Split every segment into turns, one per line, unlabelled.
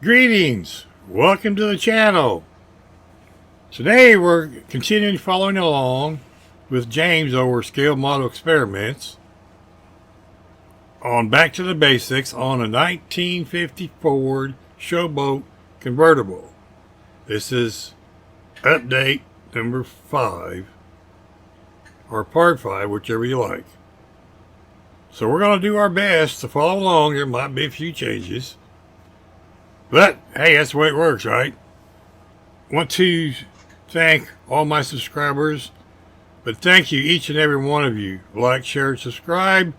Greetings! Welcome to the channel. Today we're continuing following along with James over Scale Model Experiments on Back to the Basics on a 1950 Ford Showboat convertible. This is update number 5 or part 5, whichever you like. So we're going to do our best to follow along. There might be a few changes. But, hey, that's the way it works, right? I want to thank all my subscribers, but thank you, each and every one of you. Like, share, subscribe,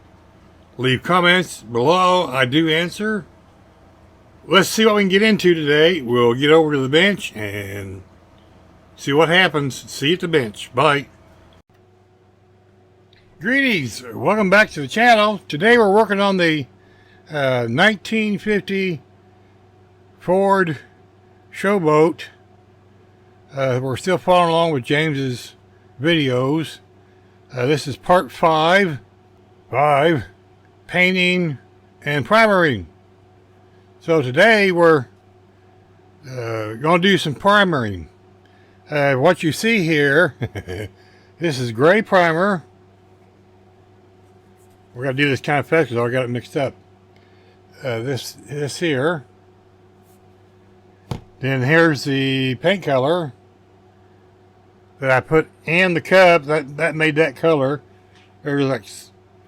leave comments below. I do answer. Let's see what we can get into today. We'll get over to the bench and see what happens. See you at the bench. Bye. Greetings. Welcome back to the channel. Today we're working on the 1950 Ford Showboat. We're still following along with James's videos. This is part 5, painting and primering. So today we're going to do some primering. What you see here, this is gray primer. We're going to do this kind of fast because I got it mixed up. This here. Then here's the paint color that I put in the cup. That made that color. There's like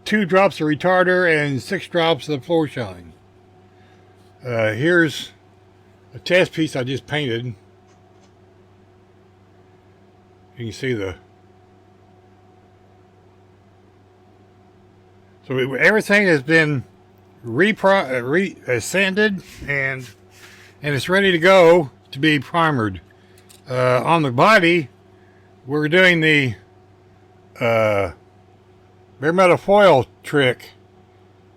2 drops of retarder and 6 drops of floor shine. Here's a test piece I just painted. You can see so everything has been sanded and it's ready to go to be primered. On the body, we're doing the bare metal foil trick.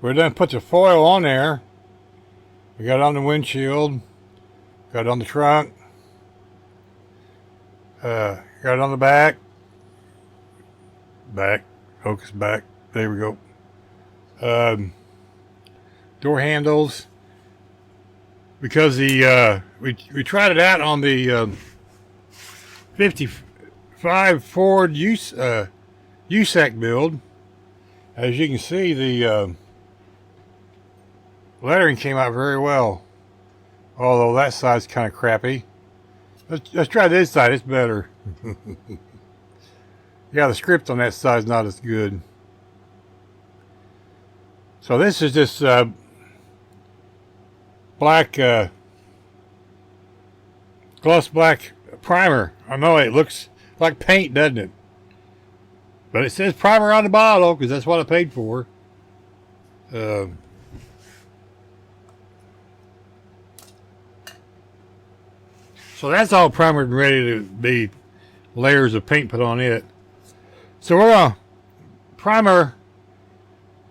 We're going to put the foil on there. We got it on the windshield, got it on the trunk, got it on the back, focus back, there we go. Door handles. Because the we tried it out on the 55 Ford USAC build. As you can see, the lettering came out very well, although that side's kind of crappy. Let's try this side. It's better. Yeah, the script on that side's not as good. So this is just black gloss black primer. I know it looks like paint, doesn't it? But it says primer on the bottle because that's what I paid for. So that's all primered and ready to be layers of paint put on it. So we're gonna primer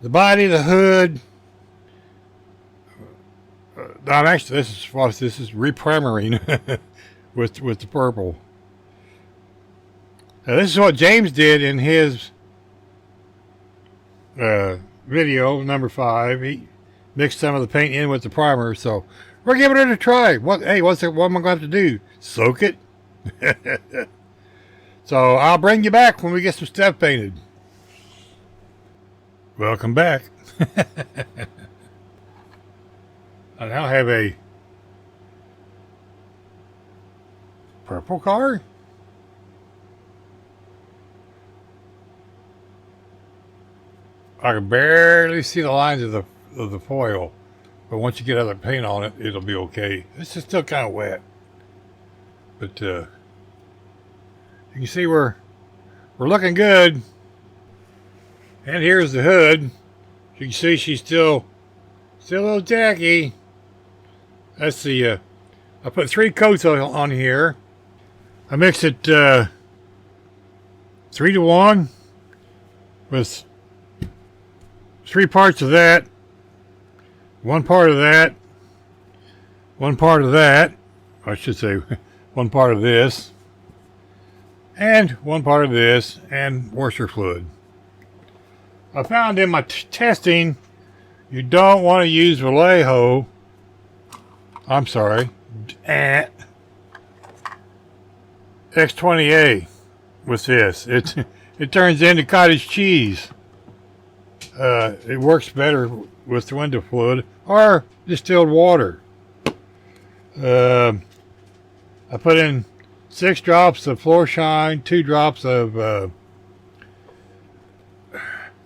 the body, the hood. Actually, this is reprimering with the purple. Now, this is what James did in his video number 5. He mixed some of the paint in with the primer, so we're giving it a try. What am I going to have to do? Soak it? So I'll bring you back when we get some stuff painted. Welcome back. I now have a purple car. I can barely see the lines of the foil, but once you get other paint on it, it'll be okay. This is still kind of wet, but you can see we're looking good. And here's the hood. You can see she's still a little tacky. That's the, I put 3 coats on here. I mixed it 3-to-1 with 3 parts of that, 1 part of that, 1 part of that, I should say 1 part of this, and 1 part of this, and washer fluid. I found in my testing, you don't want to use Vallejo. I'm sorry, X20A with this. It turns into cottage cheese. It works better with the window fluid or distilled water. I put in 6 drops of floor shine, 2 drops of the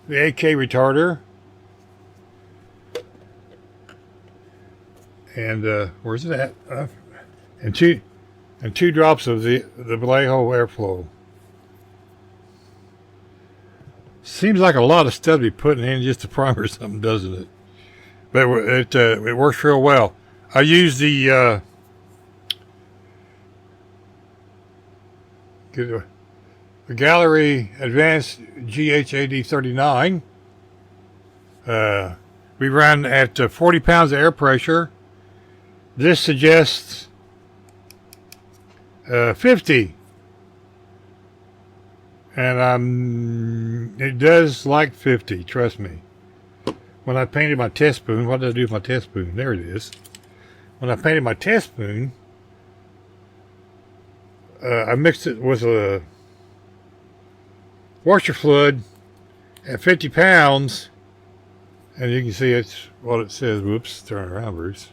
AK retarder, and where's it at? And two drops of the Vallejo airflow. Seems like a lot of stuff to be putting in just to primer something, doesn't it? But it works real well. I use the Gallery Advanced GHAD39. We run at 40 pounds of air pressure. This suggests 50. And it does like 50, trust me. When I painted my test spoon, what did I do with my test spoon? There it is. When I painted my test spoon, I mixed it with a washer fluid at 50 pounds, and you can see it's what it says. Whoops, turn it around, Bruce.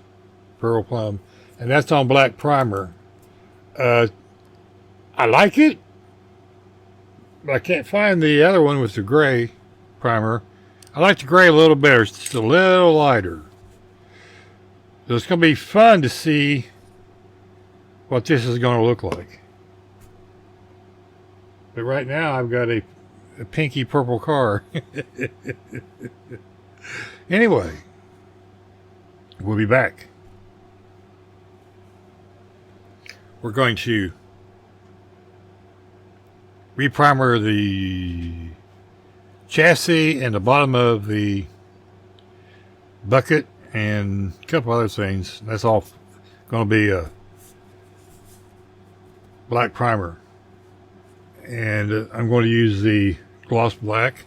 Perl Plum, and that's on black primer. I like it, but I can't find the other one with the gray primer. I like the gray a little better. It's just a little lighter. So it's going to be fun to see what this is going to look like. But right now I've got a pinky purple car. Anyway, we'll be back. We're going to reprimer the chassis and the bottom of the bucket and a couple other things. That's all going to be a black primer. And I'm going to use the gloss black.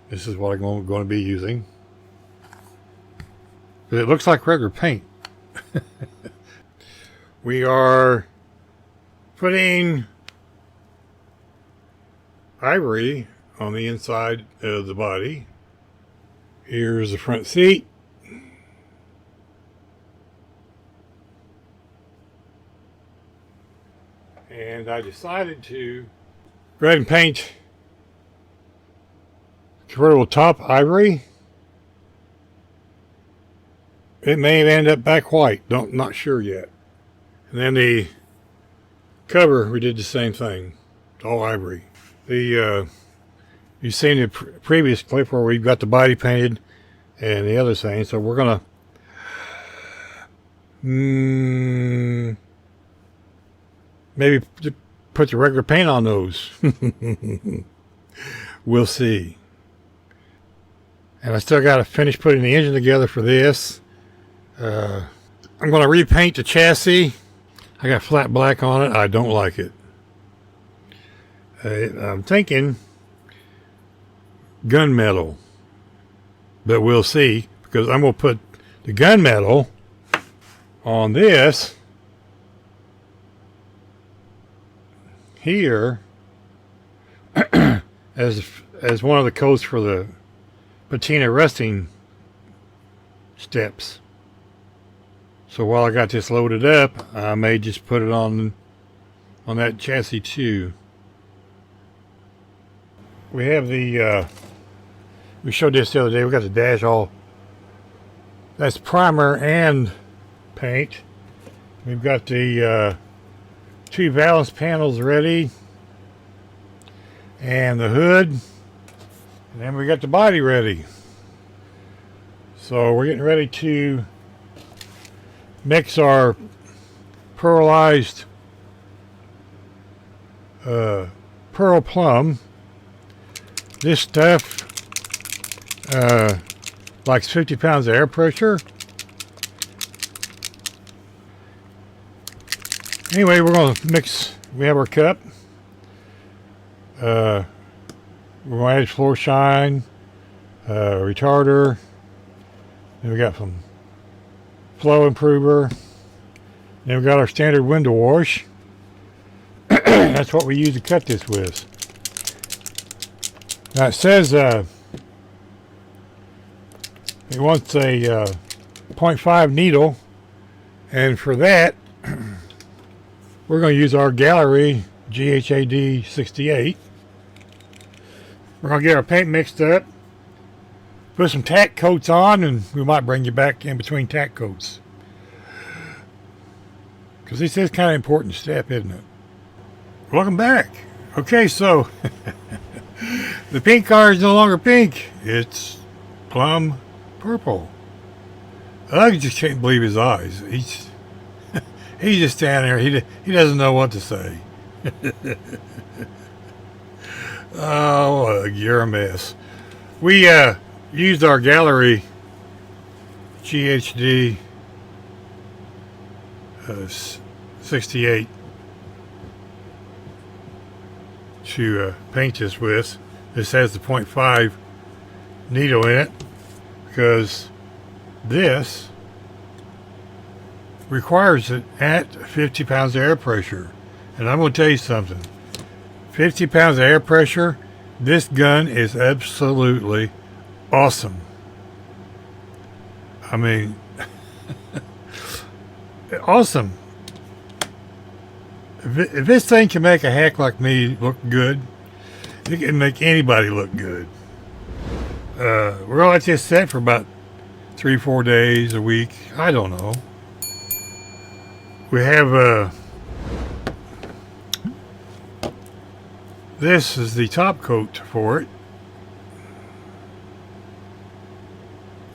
This is what I'm going to be using. But it looks like regular paint. We are putting ivory on the inside of the body. Here's the front seat. And I decided to go ahead and paint convertible top ivory. It may end up back white. Not sure yet. And then the cover, we did the same thing. It's all ivory. You've seen the previous clip where we've got the body painted and the other thing. So we're gonna maybe put the regular paint on those. We'll see. And I still got to finish putting the engine together for this. I'm going to repaint the chassis. I got flat black on it. I don't like it. I'm thinking gunmetal, but we'll see, because I'm going to put the gunmetal on this here as one of the coats for the patina resting steps. So while I got this loaded up, I may just put it on that chassis too. We have the we showed this the other day. We got the dash all. That's primer and paint. We've got the 2 valance panels ready, and the hood, and then we got the body ready. So we're getting ready to mix our pearlized Perl Plum. This stuff likes 50 pounds of air pressure. Anyway, we're going to mix. We have our cup. We're going to add floor shine, retarder. Then we got some flow improver. Then we got our standard window wash. That's what we use to cut this with. Now it says it wants a 0.5 needle, and for that we're going to use our Gallery GHAD 68. We're going to get our paint mixed up, put some tack coats on, and we might bring you back in between tack coats, because this is kind of an important step, isn't it? Welcome back. Okay, so the pink color is no longer pink. It's plum purple. I just can't believe his eyes. He's just standing there. He doesn't know what to say. Oh, you're a mess. We used our Gallery GHD 68 to paint this with. This has the 0.5 needle in it because this requires it at 50 pounds of air pressure. And I'm going to tell you something. 50 pounds of air pressure, this gun is absolutely awesome. I mean, awesome. If this thing can make a hack like me look good, it can make anybody look good. We're going to let this set for about 3-4 days, a week. I don't know. We have this is the top coat for it.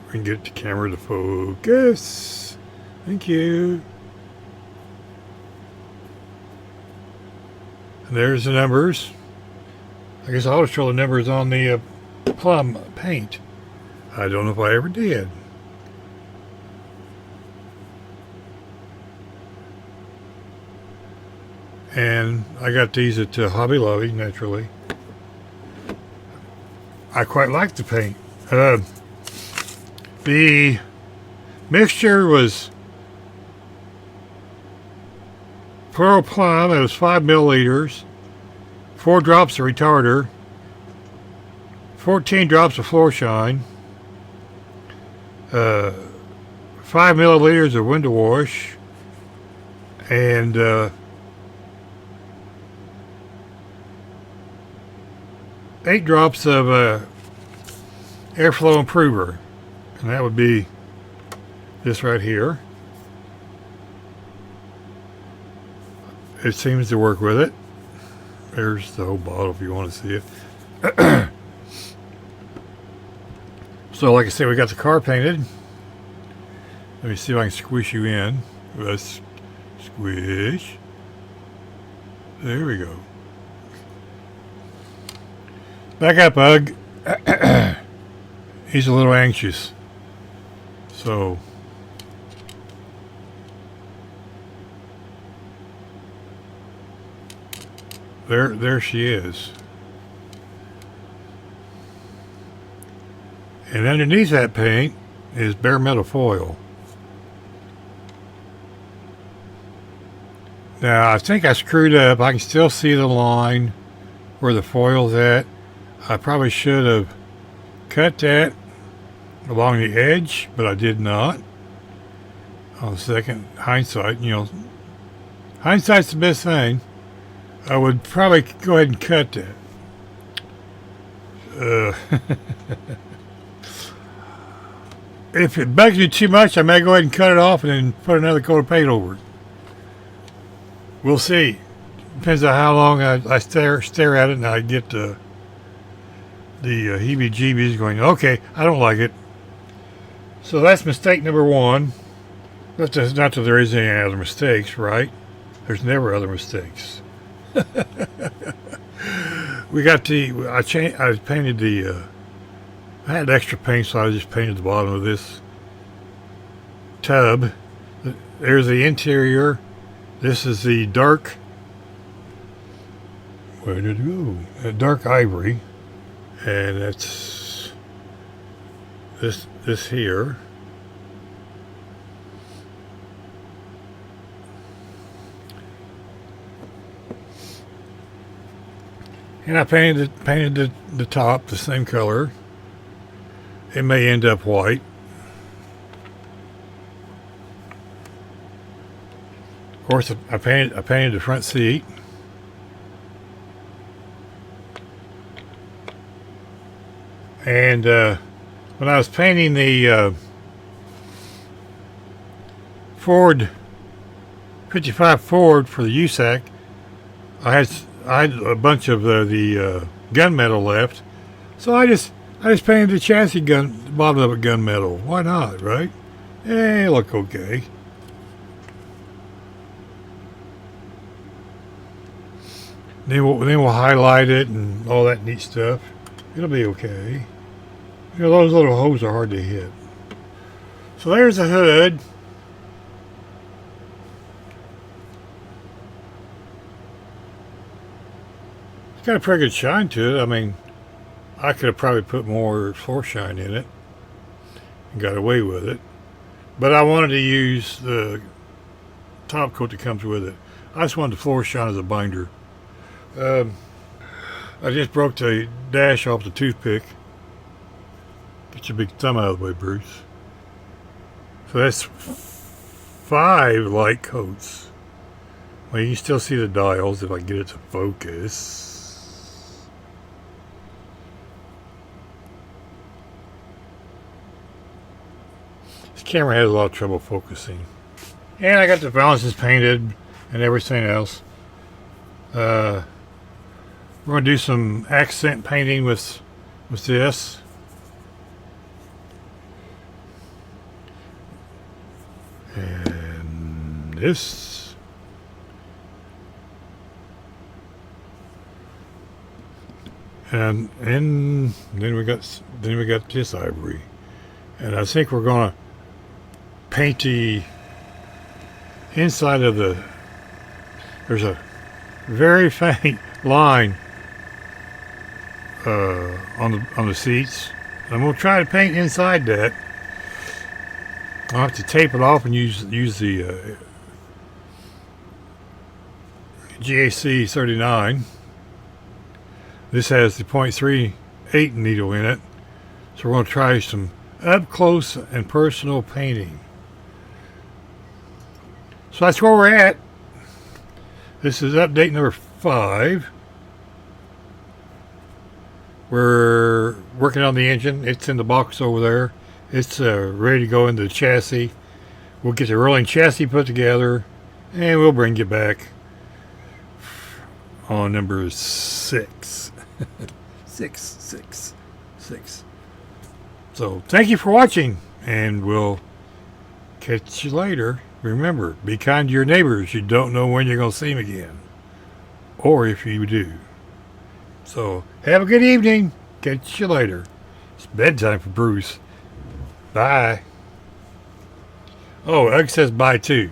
We can get the camera to focus. Thank you. And there's the numbers. I guess I'll show the numbers on the Plum paint. I don't know if I ever did. And I got these at Hobby Lobby, naturally. I quite like the paint. The mixture was Perl Plum. It was 5 milliliters, 4 drops of retarder, 14 drops of floor shine, 5 milliliters of window wash, and 8 drops of airflow improver, and that would be this right here. It seems to work with it. There's the whole bottle if you want to see it. So like I said, we got the car painted. Let me see if I can squish you in. Let's squish. There we go. Back up, Ugg. He's a little anxious. So there she is. And underneath that paint is bare metal foil. Now I think I screwed up. I can still see the line where the foil's at. I probably should have cut that along the edge, but I did not. On second hindsight, you know, hindsight's the best thing. I would probably go ahead and cut that. If it bugs you too much, I may go ahead and cut it off and then put another coat of paint over it. We'll see. Depends on how long I stare at it and I get the heebie-jeebies going, okay, I don't like it. So that's mistake number 1. Not that there is any other mistakes, right? There's never other mistakes. we got the, I painted the, I had extra paint, so I just painted the bottom of this tub. There's the interior. This is the dark, where did it go? Dark ivory. And that's this here. And I painted the top the same color. It may end up white. Of course, I painted the front seat. And when I was painting the Ford 55 Ford for the USAC, I had a bunch of the gunmetal left, so I just painted the chassis the bottom of it gunmetal. Why not, right? Hey, look okay. Then we'll highlight it and all that neat stuff. It'll be okay. You know, those little holes are hard to hit. So there's the hood. It's got a pretty good shine to it. I mean, I could have probably put more floor shine in it and got away with it. But I wanted to use the top coat that comes with it. I just wanted the floor shine as a binder. I just broke the dash off the toothpick. Get your big thumb out of the way, Bruce. So that's 5 light coats. Well, you can still see the dials if I get it to focus. This camera has a lot of trouble focusing. And I got the valances painted and everything else. We're going to do some accent painting with this. And this. And then we got this ivory. And I think we're going to paint the inside of the, there's a very faint line on the seats. I'm going to try to paint inside that. I'll have to tape it off and use the GAC 39. This has the .38 needle in it. So we're going to try some up close and personal painting. So that's where we're at. This is update number 5. We're working on the engine. It's in the box over there. It's ready to go into the chassis. We'll get the rolling chassis put together, and we'll bring you back on number 6. 6. So thank you for watching, and we'll catch you later. Remember, be kind to your neighbors. You don't know when you're going to see them again, or if you do. So have a good evening. Catch you later. It's bedtime for Bruce. Bye. Oh, Ugg says bye too.